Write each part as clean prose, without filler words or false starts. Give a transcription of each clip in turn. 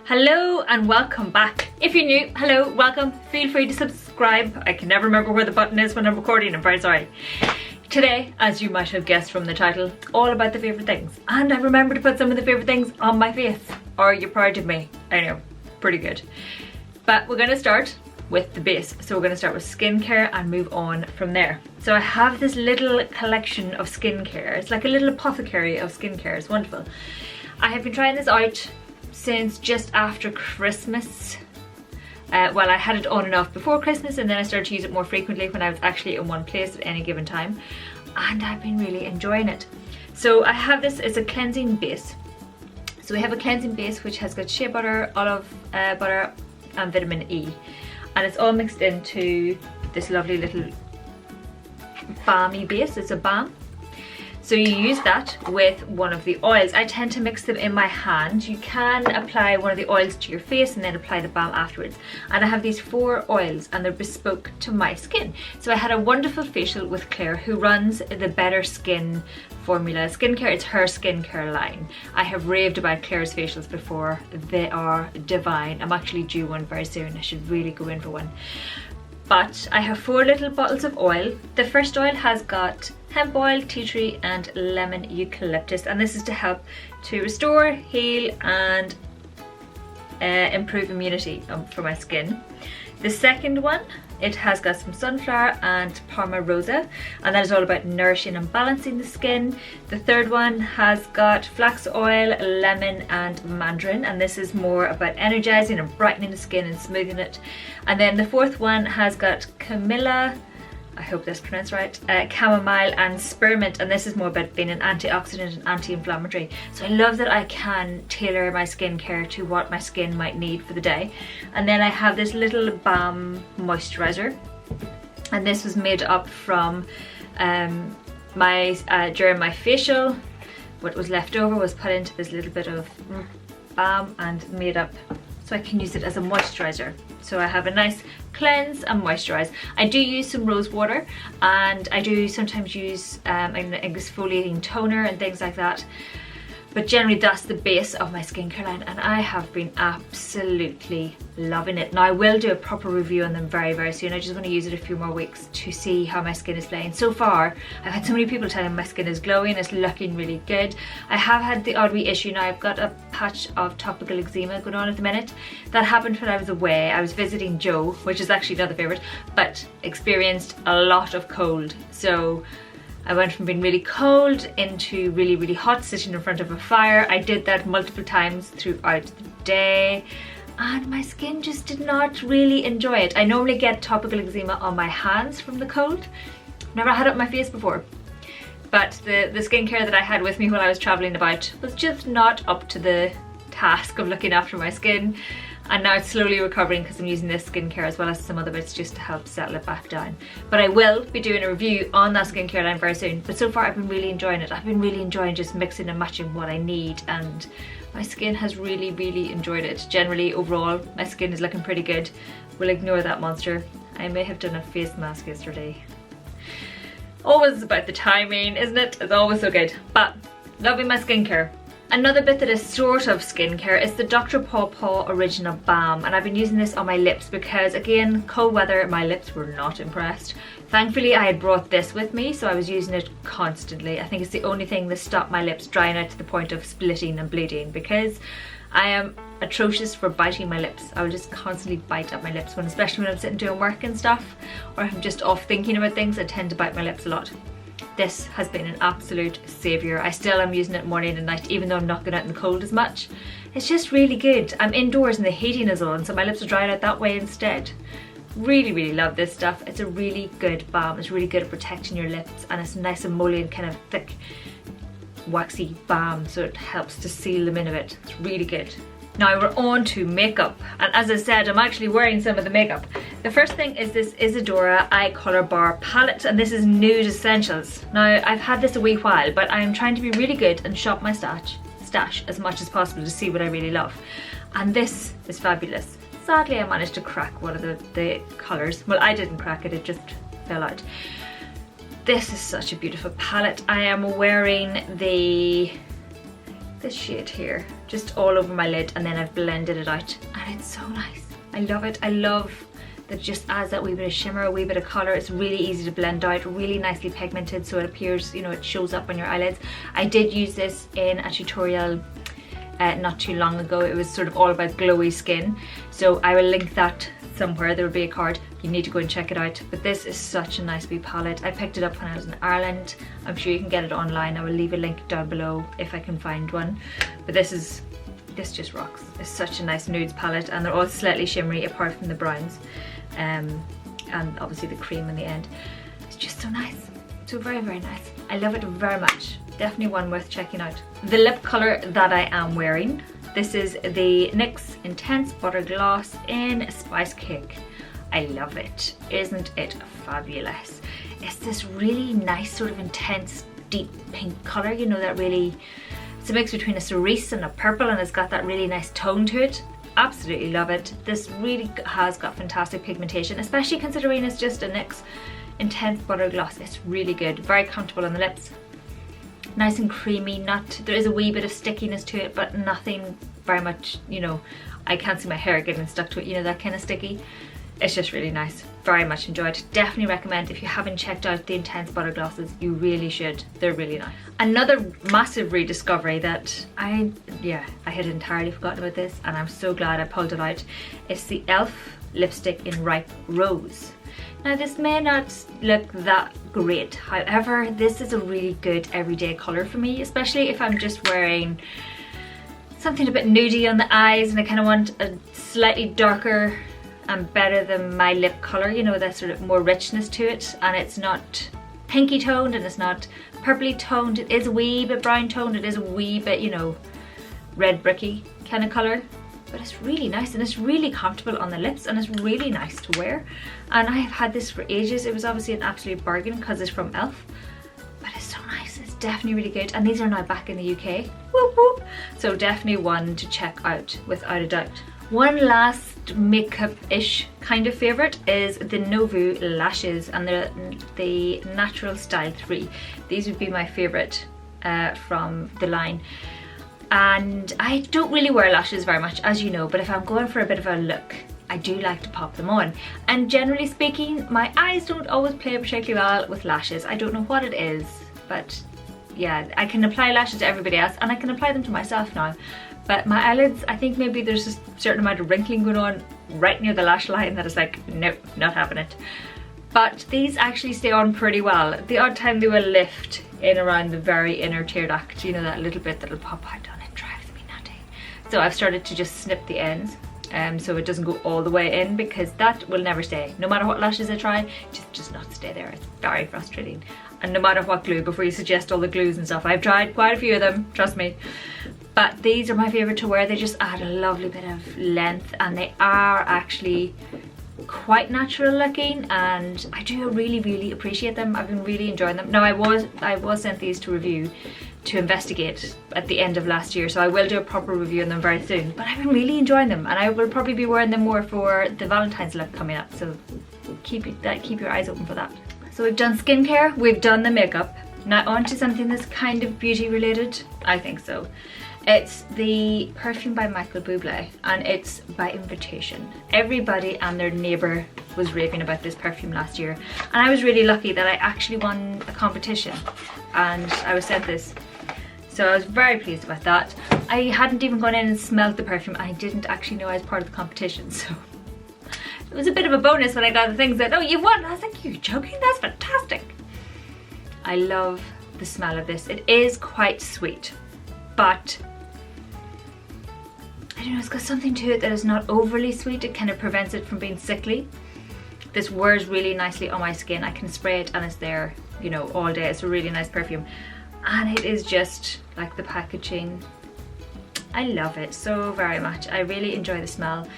Hello and welcome back. If you're new, hello, welcome. Feel free to subscribe. I can never remember where the button is when I'm recording, I'm very sorry. Today, as you might have guessed from the title, all about the favourite things. And I remember to put some of the favourite things on my face. Are you proud of me? I know, pretty good. But we're going to start with the base. So we're going to start with skincare and move on from there. So I have this little collection of skincare. It's like a little apothecary of skincare. It's wonderful. I have been trying this out since just after Christmas. Well, I had it on and off before Christmas, and then I started to use it more frequently when I was actually in one place at any given time, and I've been really enjoying it. So I have this, it's a cleansing base. So we have a cleansing base which has got shea butter, olive butter and vitamin E, and it's all mixed into this lovely little balmy base. It's a balm. So you use that with one of the oils. I tend to mix them in my hand. You can apply one of the oils to your face and then apply the balm afterwards. And I have these 4 oils and they're bespoke to my skin. So I had a wonderful facial with Claire, who runs the Better Skin formula skincare. It's her skincare line. I have raved about Claire's facials before. They are divine. I'm actually due one very soon. I should really go in for one. But I have 4 little bottles of oil. The first oil has got hemp oil, tea tree and lemon eucalyptus, and this is to help to restore, heal and improve immunity for my skin. The second one, it has got some sunflower and palmarosa, and that is all about nourishing and balancing the skin. The third one has got flax oil, lemon and mandarin, and this is more about energizing and brightening the skin and smoothing it. And then the fourth one has got Camilla, I hope that's pronounced right, chamomile and spearmint, and this is more about being an antioxidant and anti-inflammatory. So I love that I can tailor my skincare to what my skin might need for the day. And then I have this little balm moisturizer, and this was made up from during my facial. What was left over was put into this little bit of balm and made up so I can use it as a moisturizer. So I have a nice cleanse and moisturize. I do use some rose water, and I do sometimes use an exfoliating toner and things like that. But generally that's the base of my skincare line, and I have been absolutely loving it. Now I will do a proper review on them very, very soon. I just want to use it a few more weeks to see how my skin is playing. So far, I've had so many people telling me my skin is glowing, it's looking really good. I have had the odd wee issue now. I've got a patch of topical eczema going on at the minute. That happened when I was away. I was visiting Joe, which is actually another favourite, but experienced a lot of cold. So I went from being really cold into really, really hot, sitting in front of a fire. I did that multiple times throughout the day, and my skin just did not really enjoy it. I normally get topical eczema on my hands from the cold. Never had it on my face before. But the skincare that I had with me while I was travelling about was just not up to the task of looking after my skin. And now it's slowly recovering because I'm using this skincare as well as some other bits just to help settle it back down. But I will be doing a review on that skincare line very soon. But so far I've been really enjoying it. I've been really enjoying just mixing and matching what I need, and my skin has really, really enjoyed it. Generally, overall, my skin is looking pretty good. We'll ignore that monster. I may have done a face mask yesterday. Always about the timing, isn't it? It's always so good. But loving my skincare. Another bit that is sort of skincare is the Dr. Paw Paw Original Balm, and I've been using this on my lips because, again, cold weather, my lips were not impressed. Thankfully I had brought this with me, so I was using it constantly. I think it's the only thing that stopped my lips drying out to the point of splitting and bleeding, because I am atrocious for biting my lips. I will just constantly bite up my lips, especially when I'm sitting doing work and stuff, or if I'm just off thinking about things. I tend to bite my lips a lot. This has been an absolute saviour. I still am using it morning and night, even though I'm not going out in the cold as much. It's just really good. I'm indoors and the heating is on, so my lips are drying out that way instead. Really, really love this stuff. It's a really good balm. It's really good at protecting your lips, and it's a nice emollient kind of thick, waxy balm, so it helps to seal them in a bit. It's really good. Now we're on to makeup, and as I said, I'm actually wearing some of the makeup. The first thing is this Isadora Eye Colour Bar palette, and this is Nude Essentials. Now I've had this a wee while, but I'm trying to be really good and shop my stash as much as possible to see what I really love. And this is fabulous. Sadly I managed to crack one of the colours. Well, I didn't crack it, it just fell out. This is such a beautiful palette. I am wearing this shade here, just all over my lid, and then I've blended it out, and it's so nice. I love it. I love that it just adds that wee bit of shimmer, a wee bit of colour. It's really easy to blend out, really nicely pigmented, so it appears, you know, it shows up on your eyelids. I did use this in a tutorial not too long ago. It was sort of all about glowy skin, so I will link that somewhere. There will be a card. You need to go and check it out. But this is such a nice wee palette. I picked it up when I was in Ireland. I'm sure you can get it online. I will leave a link down below if I can find one. But this just rocks. It's such a nice nudes palette, and they're all slightly shimmery apart from the browns, and obviously the cream in the end. It's just so nice. So very, very nice. I love it very much. Definitely one worth checking out. The lip colour that I am wearing, this is the NYX Intense Butter Gloss in Spice Cake. I love it. Isn't it fabulous? It's this really nice sort of intense deep pink colour, you know, that really, it's a mix between a cerise and a purple, and it's got that really nice tone to it. Absolutely love it. This really has got fantastic pigmentation, especially considering it's just a NYX Intense Butter Gloss. It's really good, very comfortable on the lips. Nice and creamy, there is a wee bit of stickiness to it, but nothing very much, you know, I can't see my hair getting stuck to it, you know, that kind of sticky. It's just really nice. Very much enjoyed. Definitely recommend, if you haven't checked out the Intense Butter Glosses, you really should. They're really nice. Another massive rediscovery that I had entirely forgotten about this, and I'm so glad I pulled it out. It's the e.l.f. lipstick in Ripe Rose. Now this may not look that great, however this is a really good everyday colour for me, especially if I'm just wearing something a bit nudie on the eyes and I kind of want a slightly darker and better than my lip colour, you know, that sort of more richness to it, and it's not pinky toned and it's not purpley toned. It is a wee bit brown toned, it is a wee bit, you know, red bricky kind of colour. But it's really nice and it's really comfortable on the lips and it's really nice to wear. And I have had this for ages. It was obviously an absolute bargain because it's from e.l.f. But it's so nice. It's definitely really good. And these are now back in the UK. Whoop, whoop. So definitely one to check out without a doubt. One last makeup-ish kind of favourite is the Novu lashes, and they're the Natural Style 3. These would be my favourite from the line. And I don't really wear lashes very much, as you know, but if I'm going for a bit of a look, I do like to pop them on. And generally speaking, my eyes don't always play particularly well with lashes. I don't know what it is, but yeah, I can apply lashes to everybody else and I can apply them to myself now. But my eyelids, I think maybe there's a certain amount of wrinkling going on right near the lash line that is like, nope, not having it. But these actually stay on pretty well. The odd time they will lift in around the very inner tear duct, you know, that little bit that'll pop out on it drives me nutty. So I've started to just snip the ends so it doesn't go all the way in, because that will never stay. No matter what lashes I try, just not stay there. It's very frustrating. And no matter what glue, before you suggest all the glues and stuff, I've tried quite a few of them, trust me. But these are my favourite to wear. They just add a lovely bit of length and they are actually quite natural looking, and I do really appreciate them. I've been really enjoying them. Now I was sent these to review to investigate at the end of last year, so I will do a proper review on them very soon, but I've been really enjoying them and I will probably be wearing them more for the Valentine's look coming up, so keep your eyes open for that. So we've done skincare, we've done the makeup. Now on to something that's kind of beauty related. I think so. It's the Perfume by Michael Bublé, and it's by invitation. Everybody and their neighbour was raving about this perfume last year, and I was really lucky that I actually won a competition and I was sent this. So I was very pleased about that. I hadn't even gone in and smelled the perfume. I didn't actually know I was part of the competition, so it was a bit of a bonus when I got the things that, oh, you won. I was like, you're joking? That's fantastic. I love the smell of this. It is quite sweet, but I don't know, it's got something to it that is not overly sweet. It kind of prevents it from being sickly. This wears really nicely on my skin. I can spray it and it's there, you know, all day. It's a really nice perfume. And it is just like the packaging. I love it so very much. I really enjoy the smell.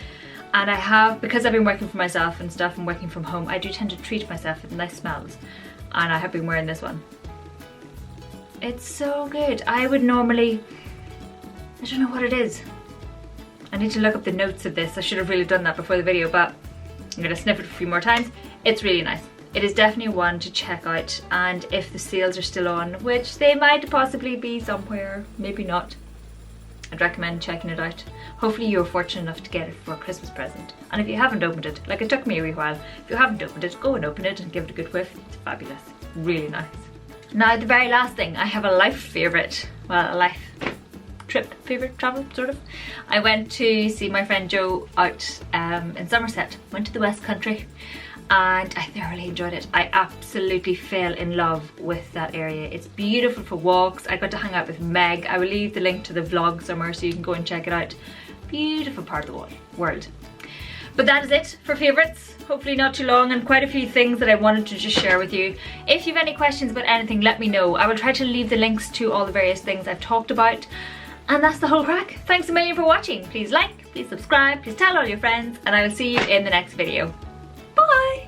And I have, because I've been working for myself and stuff and working from home, I do tend to treat myself with nice smells. And I have been wearing this one. It's so good. I would normally, I don't know what it is. I need to look up the notes of this. I should have really done that before the video, but I'm gonna sniff it a few more times. It's really nice. It is definitely one to check out, and if the sales are still on, which they might possibly be somewhere, maybe not. I I'd recommend checking it out. Hopefully you were fortunate enough to get it for a Christmas present. And if you haven't opened it, like it took me a wee while, if you haven't opened it, go and open it and give it a good whiff. It's fabulous, really nice. Now the very last thing, I have a life favourite, well, a life trip favourite, travel sort of. I went to see my friend Joe out in Somerset, went to the West Country, and I thoroughly enjoyed it. I absolutely fell in love with that area. It's beautiful for walks. I got to hang out with Meg. I will leave the link to the vlog somewhere so you can go and check it out. Beautiful part of the world. But that is it for favourites. Hopefully not too long, and quite a few things that I wanted to just share with you. If you have any questions about anything, let me know. I will try to leave the links to all the various things I've talked about. And that's the whole crack. Thanks a million for watching. Please like, please subscribe, please tell all your friends, and I will see you in the next video. Bye!